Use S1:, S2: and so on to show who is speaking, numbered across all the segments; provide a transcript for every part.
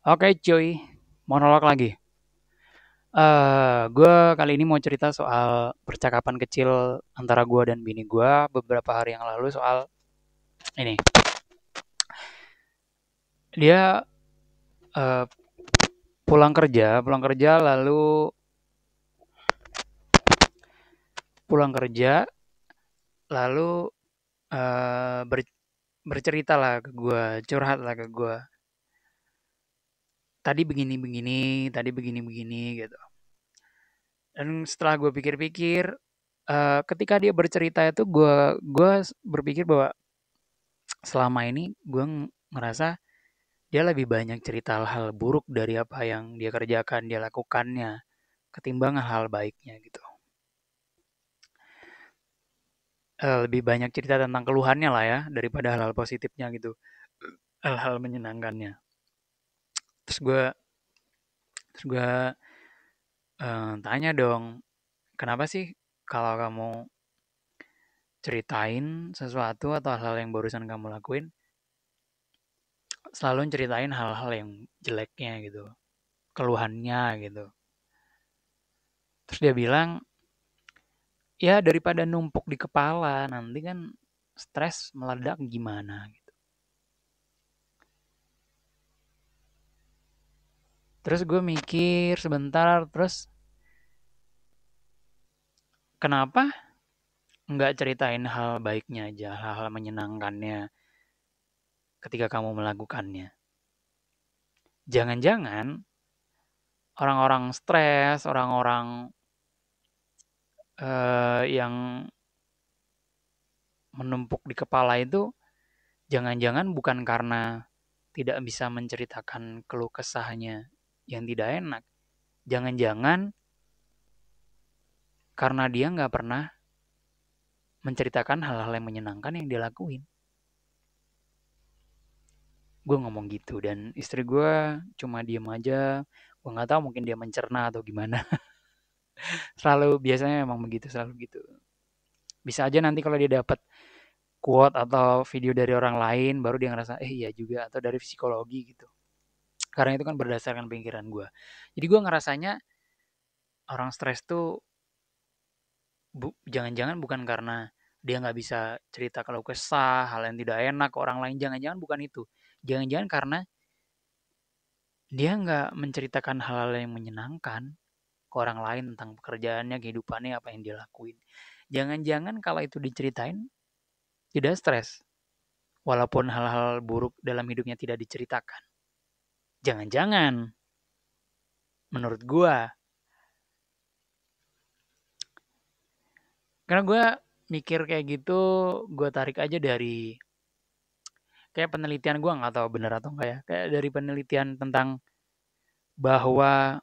S1: Oke cuy, monolog lagi. Gue kali ini mau cerita soal percakapan kecil antara gue dan bini gue beberapa hari yang lalu soal ini. Dia eh, pulang kerja pulang kerja lalu eh, ber- bercerita lah ke gue, curhat lah ke gue. Tadi begini-begini gitu. Dan setelah gue pikir-pikir, ketika dia bercerita itu gue berpikir bahwa selama ini gue ngerasa dia lebih banyak cerita hal-hal buruk dari apa yang dia kerjakan, dia lakukannya, ketimbang hal baiknya gitu. Lebih banyak cerita tentang keluhannya lah ya, daripada hal-hal positifnya gitu, hal-hal menyenangkannya. Terus gue terus gue tanya dong, kenapa sih kalau kamu ceritain sesuatu atau hal-hal yang barusan kamu lakuin, selalu ceritain hal-hal yang jeleknya gitu, keluhannya gitu. Terus dia bilang, ya daripada numpuk di kepala, nanti kan stres meledak gimana gitu. Terus gue mikir sebentar, terus kenapa nggak ceritain hal baiknya aja, hal-hal menyenangkannya ketika kamu melakukannya. Jangan-jangan orang-orang stres, orang-orang yang menumpuk di kepala itu, jangan-jangan bukan karena tidak bisa menceritakan keluh kesahnya yang tidak enak. Jangan-jangan karena dia nggak pernah menceritakan hal-hal yang menyenangkan yang dia lakuin. Gue ngomong gitu dan istri gue cuma diem aja. Gue nggak tahu mungkin dia mencerna atau gimana. Selalu biasanya memang begitu, selalu gitu. Bisa aja nanti kalau dia dapat quote atau video dari orang lain baru dia ngerasa iya juga, atau dari psikologi gitu. Karena itu kan berdasarkan pikiran gue. Jadi gue ngerasanya orang stres tuh jangan-jangan bukan karena dia nggak bisa cerita kalau kesah, hal yang tidak enak ke orang lain. Jangan-jangan bukan itu. Jangan-jangan karena dia nggak menceritakan hal-hal yang menyenangkan ke orang lain tentang pekerjaannya, kehidupannya, apa yang dia lakuin. Jangan-jangan kalau itu diceritain, tidak stres. Walaupun hal-hal buruk dalam hidupnya tidak diceritakan. Jangan-jangan, menurut gua, karena gua mikir kayak gitu, gua tarik aja dari kayak penelitian, gua nggak tahu benar atau enggak ya. Kayak dari penelitian tentang bahwa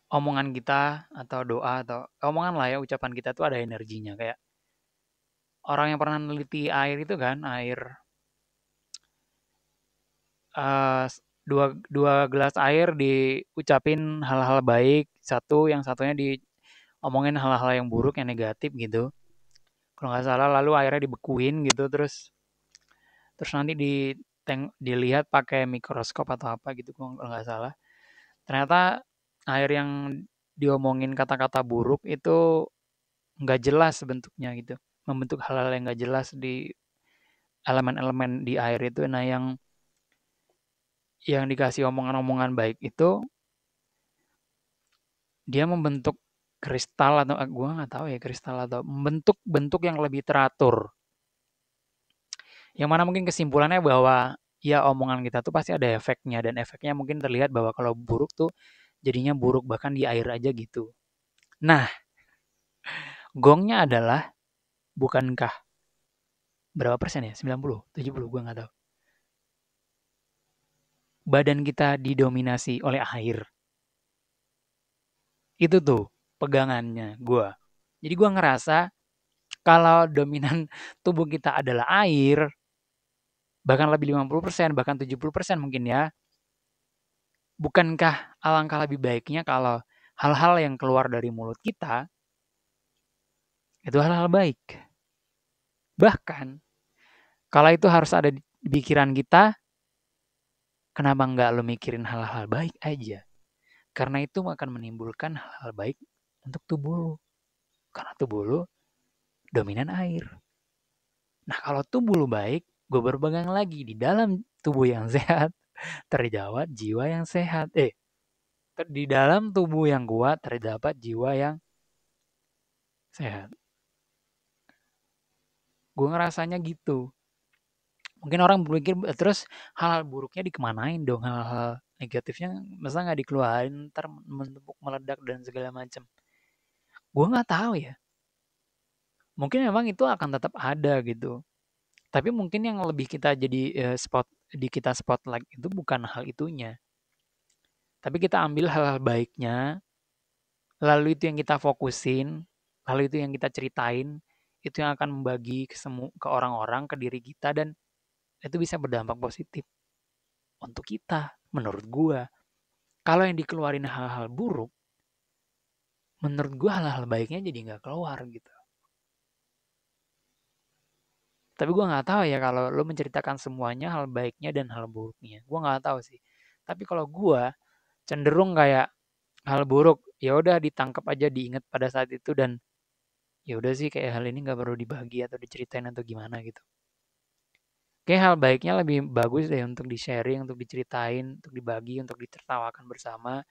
S1: omongan kita atau doa atau omongan lah ya, ucapan kita tuh ada energinya. Kayak orang yang pernah meneliti air itu kan, air dua dua gelas air diucapin hal-hal baik, yang satunya diomongin hal-hal yang buruk, yang negatif gitu. Kalau nggak salah, lalu airnya dibekuin gitu, terus terus nanti dilihat pakai mikroskop atau apa gitu kalau nggak salah. Ternyata air yang diomongin kata-kata buruk itu nggak jelas bentuknya gitu, membentuk hal-hal yang nggak jelas di elemen-elemen di air itu. Nah, yang dikasih omongan-omongan baik itu dia membentuk kristal, atau gua nggak tahu ya, kristal atau membentuk bentuk yang lebih teratur. Yang mana mungkin kesimpulannya bahwa ya omongan kita tuh pasti ada efeknya, dan efeknya mungkin terlihat bahwa kalau buruk tuh jadinya buruk bahkan di air aja gitu. Nah, gongnya adalah, bukankah berapa persen ya? 90, 70, gua nggak tahu. Badan kita didominasi oleh air. Itu tuh pegangannya gua. Jadi gua ngerasa kalau dominan tubuh kita adalah air, bahkan lebih 50%, bahkan 70% mungkin ya. Bukankah alangkah lebih baiknya kalau hal-hal yang keluar dari mulut kita itu hal-hal baik. Bahkan kalau itu harus ada di pikiran kita, Kenapa nggak lo mikirin hal-hal baik aja? Karena itu akan menimbulkan hal-hal baik untuk tubuh lo. Karena tubuh lo dominan air. Nah, kalau tubuh lo baik, gue berpegang lagi di dalam tubuh yang sehat, terdapat jiwa yang sehat. Di dalam tubuh yang kuat terdapat jiwa yang sehat. Gue ngerasanya gitu. Mungkin orang berpikir terus hal-hal buruknya dikemanain dong, hal-hal negatifnya masa nggak dikeluarin ntar menumpuk meledak dan segala macam. Gue nggak tahu ya. Mungkin memang itu akan tetap ada gitu. Tapi mungkin yang lebih kita jadi kita spotlight itu bukan hal itunya. Tapi kita ambil hal-hal baiknya, lalu itu yang kita fokusin, lalu itu yang kita ceritain, itu yang akan membagi ke orang-orang, ke diri kita dan itu bisa berdampak positif untuk kita menurut gua. Kalau yang dikeluarin hal-hal buruk, menurut gua hal-hal baiknya jadi nggak keluar gitu. Tapi gua nggak tahu ya kalau lo menceritakan semuanya hal baiknya dan hal buruknya. Gua nggak tahu sih. Tapi kalau gua cenderung kayak hal buruk ya udah ditangkap aja, diingat pada saat itu dan ya udah sih kayak hal ini nggak perlu dibagi atau diceritain atau gimana gitu. Kayak hal baiknya lebih bagus deh untuk di-sharing, untuk diceritain, untuk dibagi, untuk ditertawakan bersama.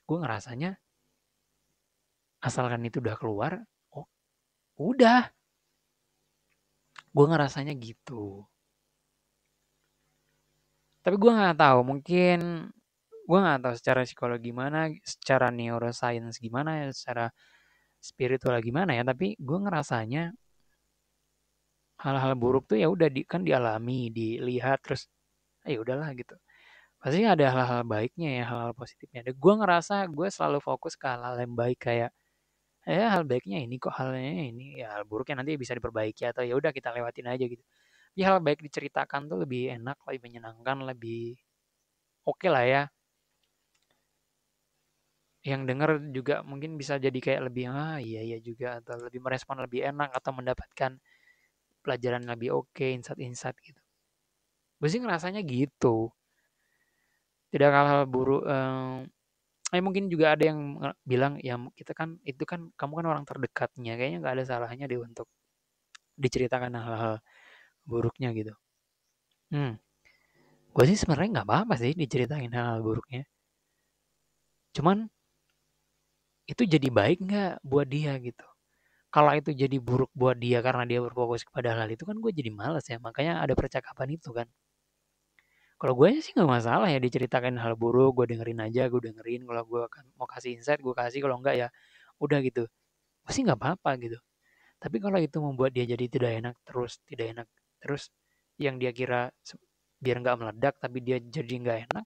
S1: Gue ngerasanya asalkan itu udah keluar, oh udah. Gue ngerasanya gitu. Tapi gue nggak tahu, mungkin gue nggak tahu secara psikologi gimana, secara neuroscience gimana ya, secara spiritual gimana ya. Tapi gue ngerasanya hal-hal buruk tuh ya udah kan dialami, dilihat terus, ya udahlah gitu. Pasti ada hal-hal baiknya ya, hal-hal positifnya. Dan gue ngerasa gue selalu fokus ke hal-hal yang baik kayak hal baiknya ini kok halnya ini ya hal buruknya nanti bisa diperbaiki atau ya udah kita lewatin aja gitu. Ya hal baik diceritakan tuh lebih enak, lebih menyenangkan, lebih oke lah ya. Yang denger juga mungkin bisa jadi kayak lebih iya iya juga atau lebih merespon lebih enak atau mendapatkan pelajaran lebih oke, insight-insight gitu. Gue sih ngerasanya gitu. Tidak hal-hal buruk. Mungkin juga ada yang bilang ya kita kan itu kan kamu kan orang terdekatnya, kayaknya nggak ada salahnya deh untuk diceritakan hal-hal buruknya gitu. Hmm, gue sih sebenarnya nggak apa-apa sih diceritain hal-hal buruknya. Cuman itu jadi baik nggak buat dia gitu. Kalau itu jadi buruk buat dia karena dia berfokus kepada hal itu kan gue jadi males ya. Makanya ada percakapan itu kan. Kalau gue sih nggak masalah ya diceritakan hal buruk, gue dengerin aja, gue dengerin. Kalau gue akan mau kasih insight, gue kasih. Kalau enggak ya udah gitu. Gue sih nggak apa-apa gitu. Tapi kalau itu membuat dia jadi tidak enak terus, yang dia kira biar nggak meledak, tapi dia jadi nggak enak,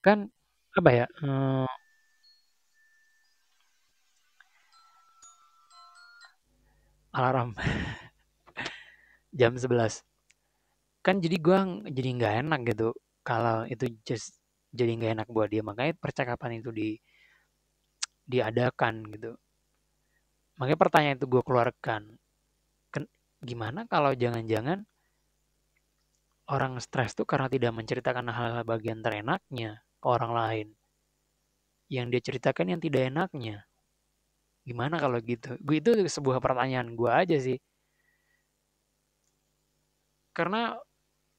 S1: kan apa ya? Alarm jam 11. Kan jadi gue jadi nggak enak gitu kalau itu just jadi nggak enak buat dia. Makanya percakapan itu diadakan gitu. Makanya pertanyaan itu gue keluarkan. Gimana kalau jangan-jangan orang stres tuh karena tidak menceritakan hal-hal bagian terenaknya ke orang lain. Yang dia ceritakan yang tidak enaknya. Gimana kalau gitu? Gue itu sebuah pertanyaan gue aja sih. Karena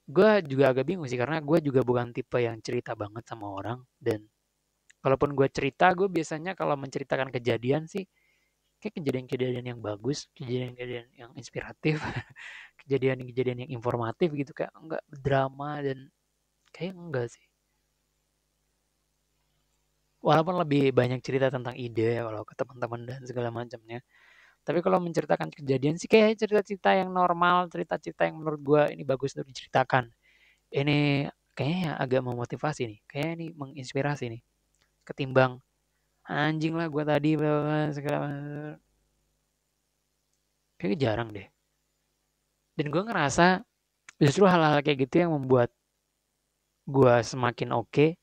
S1: gue juga agak bingung sih. Karena gue juga bukan tipe yang cerita banget sama orang. Dan kalaupun gue cerita, gue biasanya kalau menceritakan kejadian sih, kayak kejadian-kejadian yang bagus, kejadian-kejadian yang inspiratif, kejadian-kejadian yang informatif gitu. Kayak enggak drama dan kayak enggak sih. Walaupun lebih banyak cerita tentang ide ya kalau ke teman-teman dan segala macamnya. Tapi kalau menceritakan kejadian sih kayak cerita-cerita yang normal, cerita-cerita yang menurut gue ini bagus untuk diceritakan. Ini kayaknya agak memotivasi nih, kayaknya ini menginspirasi nih. Ketimbang anjing lah gue tadi segala kayaknya jarang deh. Dan gue ngerasa justru hal-hal kayak gitu yang membuat gue semakin oke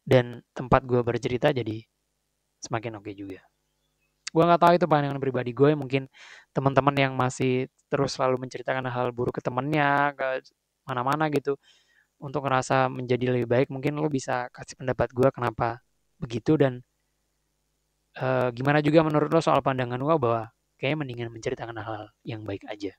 S1: dan tempat gue bercerita jadi semakin oke juga. Gue nggak tahu itu pandangan pribadi gue, mungkin teman-teman yang masih terus selalu menceritakan hal buruk ke temennya, ke mana-mana gitu untuk ngerasa menjadi lebih baik. Mungkin lo bisa kasih pendapat gue kenapa begitu dan gimana juga menurut lo soal pandangan gue bahwa kayaknya mendingan menceritakan hal-hal yang baik aja.